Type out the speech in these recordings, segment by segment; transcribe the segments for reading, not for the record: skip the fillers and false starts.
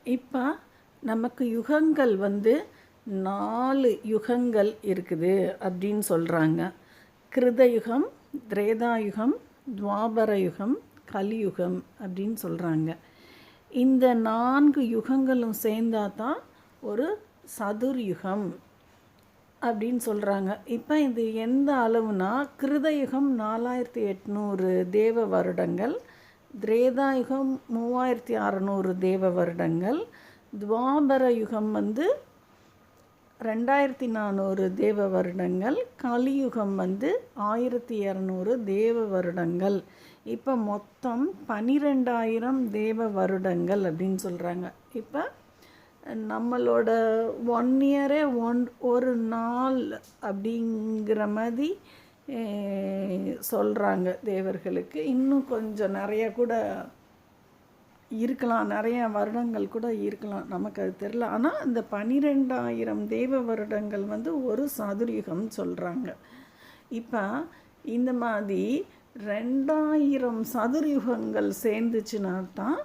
இப்போ நமக்கு யுகங்கள் 4 யுகங்கள் இருக்குது அப்படின்னு சொல்கிறாங்க. கிருதயுகம், திரேதாயுகம், துவாபர யுகம், கலியுகம் அப்படின்னு சொல்கிறாங்க. இந்த 4 யுகங்களும் சேர்ந்தா தான் ஒரு சதுர்யுகம் அப்படின்னு சொல்கிறாங்க. இப்போ இது எந்த அளவுனா, கிருதயுகம் 4800 தேவ வருடங்கள், திரேதாயுகம் 3600 தேவ வருடங்கள், துவாபர யுகம் 2400 தேவ வருடங்கள், கலியுகம் 1200 தேவ வருடங்கள். இப்போ மொத்தம் 12000 தேவ வருடங்கள் அப்படின்னு சொல்கிறாங்க. இப்போ நம்மளோட 1 இயரே ஒரு நாள் அப்படிங்கிற மாதிரி சொல்கிறாங்க தேவர்களுக்கு. இன்னும் கொஞ்சம் நிறைய கூட இருக்கலாம், நிறைய வருடங்கள் கூட இருக்கலாம், நமக்கு அது தெரில. ஆனால் இந்த 12000 தேவ வருடங்கள் ஒரு சதுர்யுகம் சொல்கிறாங்க. இப்போ இந்த மாதிரி 2000 சதுர்யுகங்கள் சேர்ந்துச்சுன்னா தான்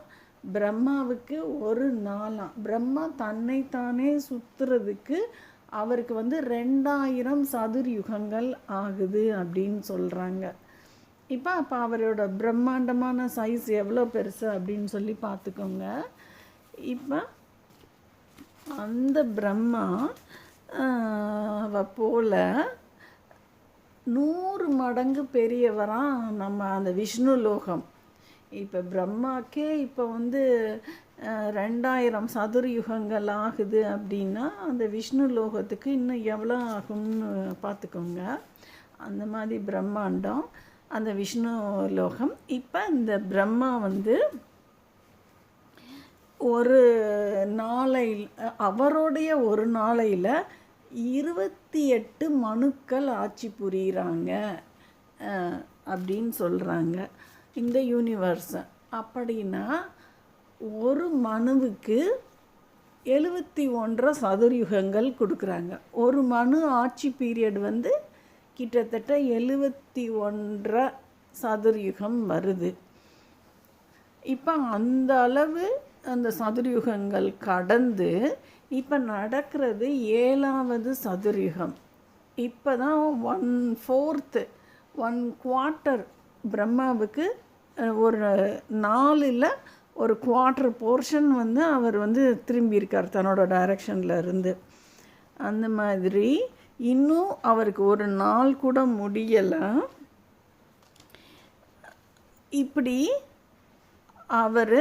பிரம்மாவுக்கு ஒரு நாளாம். பிரம்மா தன்னைத்தானே சுற்றுறதுக்கு அவருக்கு 2000 சதுர்யுகங்கள் ஆகுது அப்படின்னு சொல்கிறாங்க. அப்போ அவரோட பிரம்மாண்டமான சைஸ் எவ்வளோ பெருசு அப்படின்னு சொல்லி பார்த்துக்கோங்க. இப்போ அந்த பிரம்மா போல் 100 மடங்கு பெரியவராக நம்ம அந்த விஷ்ணு லோகம். இப்போ பிரம்மாக்கே இப்போ 2000 சதுர்யுகங்கள் ஆகுது அப்படின்னா அந்த விஷ்ணு லோகத்துக்கு இன்னும் எவ்வளோ ஆகும்னு பார்த்துக்கோங்க. அந்த மாதிரி பிரம்மாண்டம் அந்த விஷ்ணு லோகம். இப்போ இந்த பிரம்மா ஒரு நாளையில், அவருடைய ஒரு நாளையில் 28 மனுக்கள் ஆட்சி புரிகிறாங்க அப்படின்னு சொல்கிறாங்க இந்த யூனிவர்ஸை. அப்படின்னா ஒரு மனுவுக்கு 71 சதுர்யுகங்கள் கொடுக்குறாங்க. ஒரு மனு ஆட்சி பீரியட் கிட்டத்தட்ட 71 சதுர்யுகம் வருது. இப்போ அந்த அளவு அந்த சதுர்யுகங்கள் கடந்து இப்போ நடக்கிறது 7வது சதுர்யுகம். இப்போ தான் 1/4 1/4 பிரம்மாவுக்கு ஒரு 4ல் ஒரு குவார்ட்டர் போர்ஷன் அவர் திரும்பியிருக்கார் தன்னோட டைரக்ஷனில் இருந்து. அந்த மாதிரி இன்னும் அவருக்கு ஒரு நாள் கூட முடியலை. இப்படி அவர்